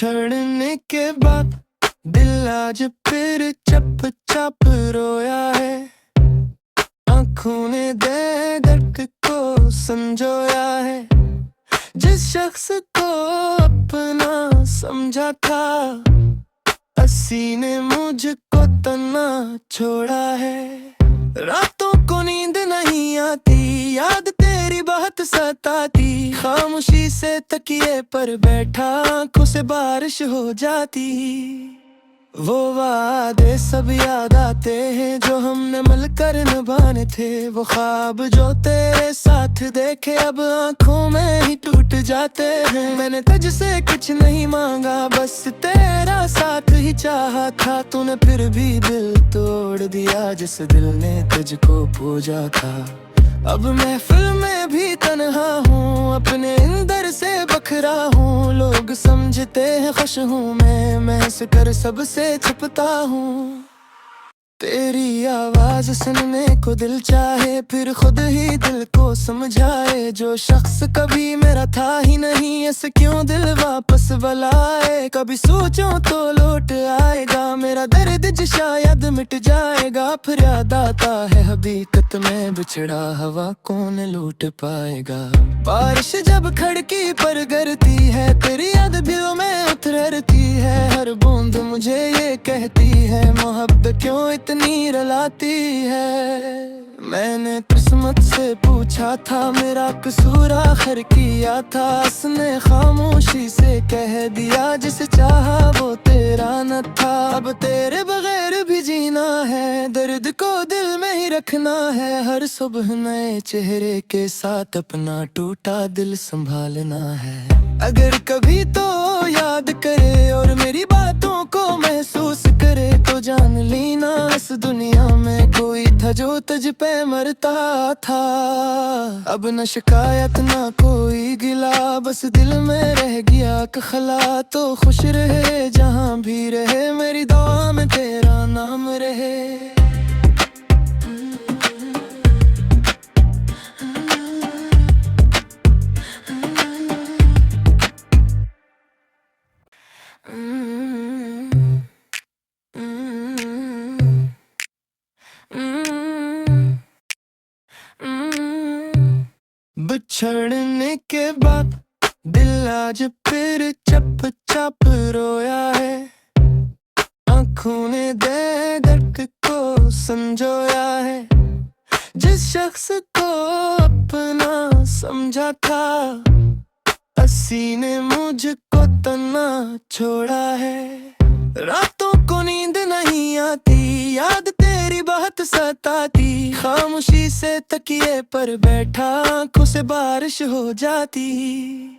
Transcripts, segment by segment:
बिछड़ने के बाद दिल आज फिर चप चप रोया है। आंखों ने दे दर्द को संजोया है। जिस शख्स को अपना समझा था, हंसी ने मुझको तना छोड़ा है। रातों को नींद नहीं आती, याद तेरी बहुत सताती। खामोशी से तकिए पर बैठा, आंखों से बारिश हो जाती। वो वादे सब याद आते हैं जो हमने मिलकर निभाने थे। वो ख्वाब जो तेरे साथ देखे अब आंखों में ही टूट जाते हैं। मैंने तुझसे कुछ नहीं मांगा, बस तेरा साथ ही चाहा था। तूने फिर भी दिल तोड़ दिया जिस दिल ने तुझको पूजा था। अब महफिल में भी तन्हा हूँ, अपने अंदर से बखरा हूँ। लोग समझते हैं खुश हूँ मैं महस कर सबसे छुपता हूँ। तेरी आवाज सुनने को दिल चाहे, फिर खुद ही दिल को समझाए। जो शख्स कभी मेरा था ही नहीं, ऐसे क्यों दिल वापस बुलाए। कभी सोचो तो लौट आएगा मेरा दर्द जो शायद मिट जाएगा। फिर याद आता है हकीकत में बिछड़ा हवा कौन लूट पाएगा। बारिश जब खिड़की पर गिरती है, तेरी याद दिलों में उतरती है। हर बूंद मुझे ये कहती है, मोहब्बत क्यों इतनी रुलाती है। मैंने किस्मत से पूछा था, मेरा कसूर आखिर किया था। उसने खामोशी से कह दिया, जिसे चाहा वो तेरा न था। अब तेरे बगैर भी जीना है, दर्द को दिल में ही रखना है। हर सुबह नए चेहरे के साथ अपना टूटा दिल संभालना है। अगर कभी तो याद करे और मेरी बातों को महसूस करे, तो जान लेना इस दुनिया में कोई था जो तुझ पे मरता था। अब न शिकायत ना कोई गिला, बस दिल में रह गया खला। तो खुश रहे जहाँ भी रहे, मेरी दुआ में तेरा नाम रहे। बिछड़ने के बाद दिल आज फिर चप चप रोया है। आंखों ने दे दर्द को संजोया है। जिस शख्स को अपना समझा था, हंसी ने मुझको तना छोड़ा है। रातों को नींद नहीं आती, याद तेरी बहुत सताती। खामोशी से तकिए पर बैठा, आंखों से बारिश हो जाती।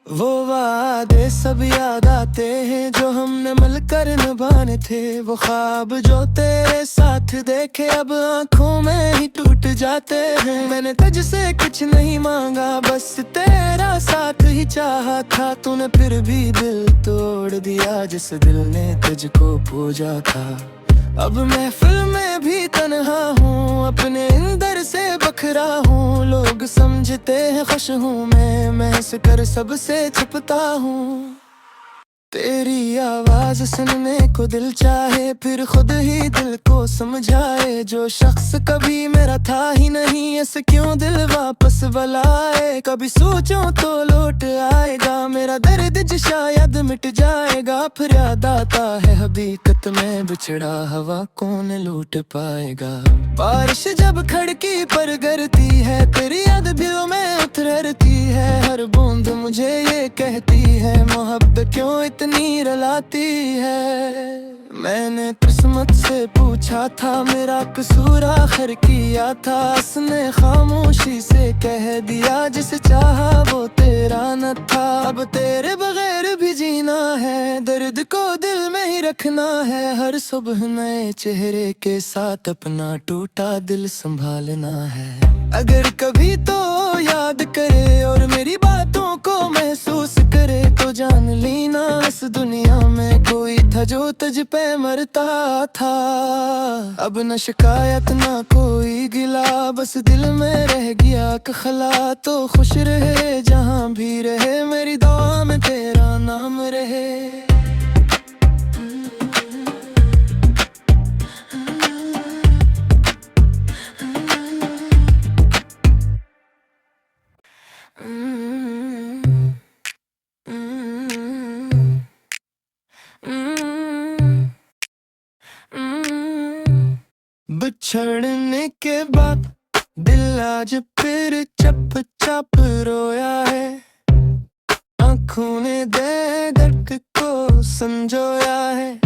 वो वादे सब याद आते हैं जो हमने मिलकर निभाने थे। वो ख्वाब जो तेरे साथ देखे अब आंखों में ही टूट जाते हैं। मैंने तुझसे कुछ नहीं मांगा, बस तेरा साथ ही चाहा था। तूने फिर भी दिल तोड़ दिया जिस दिल ने तुझको पूजा था। अब महफिल में भी तन्हा हूँ, अपने अंदर से बखरा हूँ। लोग समझते हैं खुश हूँ मैं महस कर सबसे छुपता हूँ। तेरी आवाज सुनने को दिल चाहे, फिर खुद ही दिल को समझाए। जो शख्स कभी मेरा था ही नहीं, ऐसे क्यों दिल वापस बुलाए। कभी सोचो तो लौट आएगा मेरा दर्द जो शायद मिट जाएगा। फिर याद आता है हकीकत में बिछड़ा हवा कौन लूट पाएगा। बारिश जब खिड़की पर गिरती है, तेरी याद दिलों में उतरती है। हर बूंद मुझे ये कहती है, मोहब्बत क्यों इतनी रुलाती है। मैंने किस्मत से पूछा था, मेरा कसूर आखिर किया था। उसने खामोशी से कह दिया, जिसे चाहा वो तेरा न था। अब तेरे बगैर भी जीना है, दर्द को दिल में ही रखना है। हर सुबह नए चेहरे के साथ अपना टूटा दिल संभालना है। अगर कभी तो याद करे और मेरी बातों को महसूस करे, तो जान ली ना इस दुनिया में कोई था जो तुझ पे मरता था। अब न शिकायत ना कोई गिला, बस दिल में रह गया खला। तो खुश रहे जहाँ भी रहे, मेरी दुआ में तेरा नाम रहे। बिछड़ने के बाद दिल आज फिर चप चप रोया है। आँखों ने दे दर्द को संजोया है।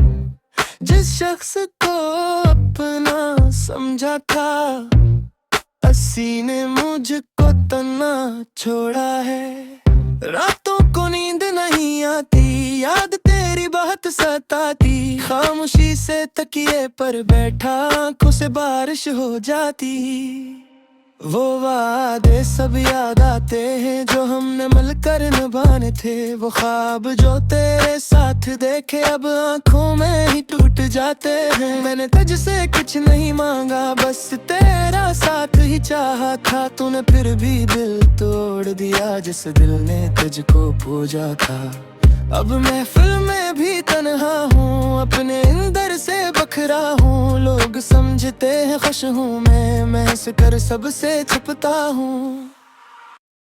जिस शख्स को अपना समझा था, हंसी ने मुझको तना छोड़ा है। रातों को नींद नहीं आती, याद तेरी बहुत सताती। खामोशी से तकिए पर बैठा, आंखों से बारिश हो जाती। वो वादे सब याद आते हैं जो हमने मिलकर निभाने थे। वो ख्वाब जो तेरे साथ देखे अब आंखों में ही टूट जाते हैं। मैंने तुझसे कुछ नहीं मांगा, बस तेरा साथ ही चाहा था। तूने फिर भी दिल तोड़ दिया जिस दिल ने तुझको पूजा था। अब महफिल में भी तन्हा हूँ, अपने अंदर से बखरा हूँ। लोग समझते हैं खुश हूँ मैं हंस कर सबसे छुपता हूँ।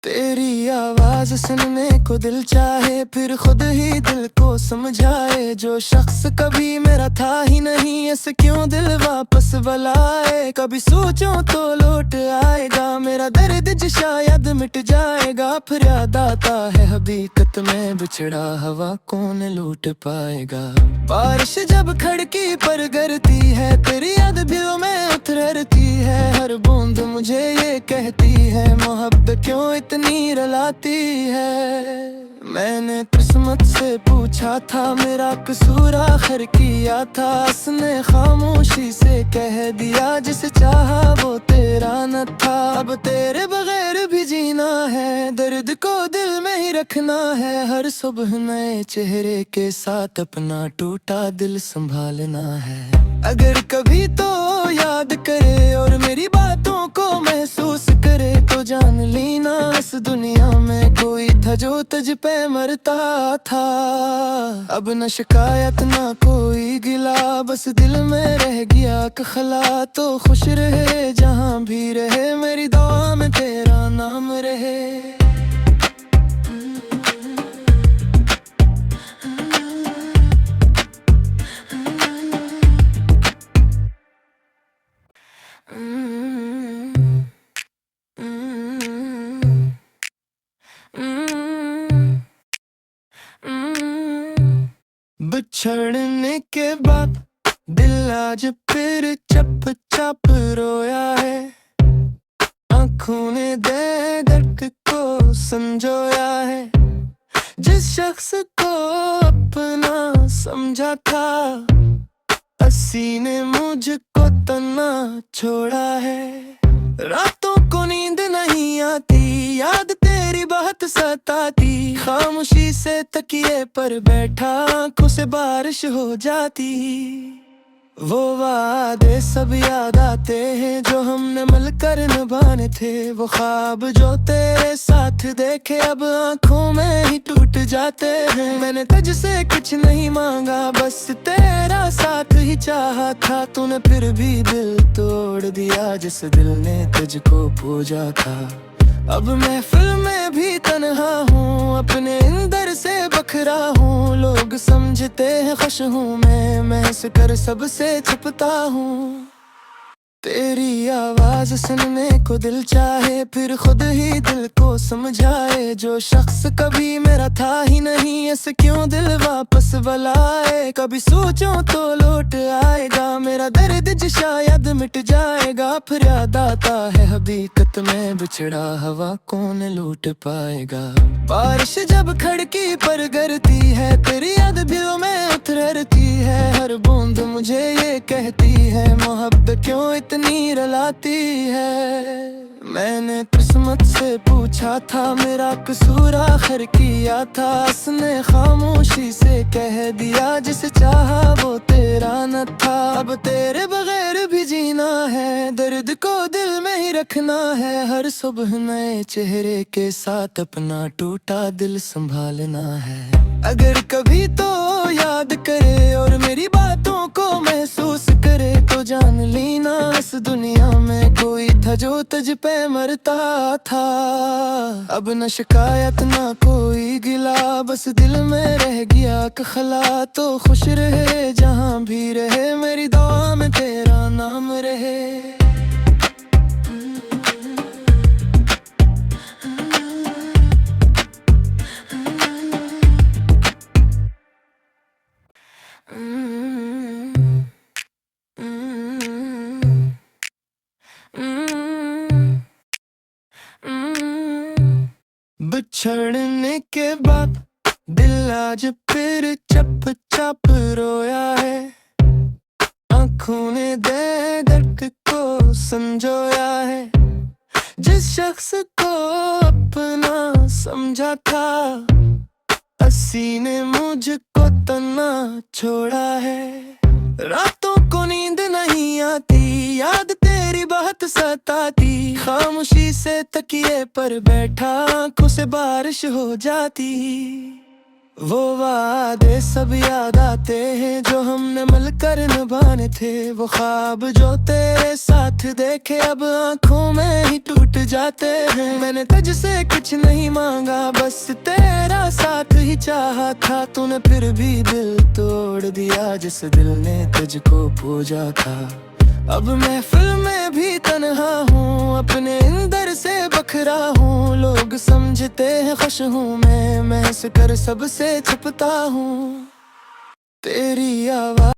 तेरी आवाज सुनने को दिल चाहे, फिर खुद ही दिल को समझाए। जो शख्स कभी मेरा था ही नहीं, ऐसे क्यों दिल वापस बुलाए। कभी सोचो तो लौट आएगा मेरा दर्द जो शायद मिट जाएगा। फिर याद आता है हकीकत में बिछड़ा हवा कौन लूट पाएगा। बारिश जब खिड़की पर गिरती है, तेरी याद दिलों में उतरती है। हर बूंद मुझे ये कहती है, मोहब्बत क्यों इतनी रुलाती है। मैंने किस्मत से पूछा था, मेरा कसूर आखिर किया था। उसने खामोशी से कह दिया, जिसे चाहा वो तेरा न था। अब तेरे बगैर भी जीना है, दर्द को दिल में ही रखना है। हर सुबह नए चेहरे के साथ अपना टूटा दिल संभालना है। अगर कभी तो याद करे और मेरी बातों को महसूस करे, तो जान ली ना इस दुनिया में कोई था जो तुझ पे मरता था। अब न शिकायत ना कोई गिला, बस दिल में रह गया खला। तो खुश रहे जहाँ भी रहे, मेरी दुआ में तेरा नाम रहे। बिछड़ने के बाद दिल आज फिर चप चप रोया है। आँखों ने दे दर्द को संजोया है। जिस शख्स को अपना समझा था, हंसी ने मुझको तना छोड़ा है। रातों को नींद नहीं आती, याद तेरी बहुत सताती। खामोशी से तकिए पर बैठा, आंखों से बारिश हो जाती। वो वादे सब याद आते हैं जो हमने मिलकर निभाने थे। वो ख्वाब जो तेरे साथ देखे अब आंखों में ही टूट जाते हैं। मैंने तुझसे कुछ नहीं मांगा, बस तेरा साथ ही चाहा था। तूने फिर भी दिल तोड़ दिया जिस दिल ने तुझको पूजा था। अब महफिल में भी तन्हा हूँ, अपने अंदर से बखरा हूँ। लोग समझते हैं खुश हूँ मैं हंस कर सबसे छुपता हूँ। तेरी आवाज सुनने को दिल चाहे, फिर खुद ही दिल को समझाए। जो शख्स कभी मेरा था ही नहीं, ऐसे क्यों दिल वापस बुलाए। कभी सोचो तो लौट आएगा मेरा दर्द जो शायद मिट जाएगा। फिर याद आता है हकीकत में बिछड़ा हवा कौन लूट पाएगा। बारिश जब खिड़की पर गिरती है, तेरी याद दिलों में उतरती है। हर बूंद मुझे ये कहती है, मोहब्बत क्यों इतनी रुलाती है। मैंने किस्मत से पूछा था मेरा कसूर आखिर किया था, उसने खामोशी से कह दिया जिसे चाहा वो तेरा न था। अब तेरे बगैर भी जीना है, दर्द को दिल में ही रखना है, हर सुबह नए चेहरे के साथ अपना टूटा दिल संभालना है। अगर कभी तो याद करे और मेरी बातों को महसूस करे, तो जान लेना इस दुनिया में कोई था जो तुझ पे मरता था। अब न शिकायत ना कोई गिला, बस दिल में रह गया खला। तो खुश रहे जहाँ भी रहे, मेरी दुआ में तेरा नाम रहे। बिछड़ने के बाद दिल आज फिर चप चप रोया है, आँखों ने दे दर्द को संजोया है। जिस शख्स को अपना समझा था, हंसी ने मुझको तना छोड़ा है। रातों को नींद नहीं आती, याद तेरी बहुत सताती, खामोशी से तकिए पर बैठा आँखों से बारिश हो जाती। वो वादे सब याद आते हैं जो हमने मिलकर निभाने थे, वो ख्वाब जो तेरे साथ देखे अब आँखों में ही टूट जाते हैं। मैंने तुझसे कुछ नहीं मांगा, बस तेरा साथ ही चाहा था, तूने फिर भी दिल तोड़ दिया जिस दिल ने तुझको पूजा था। अब महफिल में भी तन्हा हूँ, अपने अंदर से बखरा हूँ, लोग समझते हैं खुश हूँ मैं हंस कर सबसे छुपता हूँ। तेरी आवाज़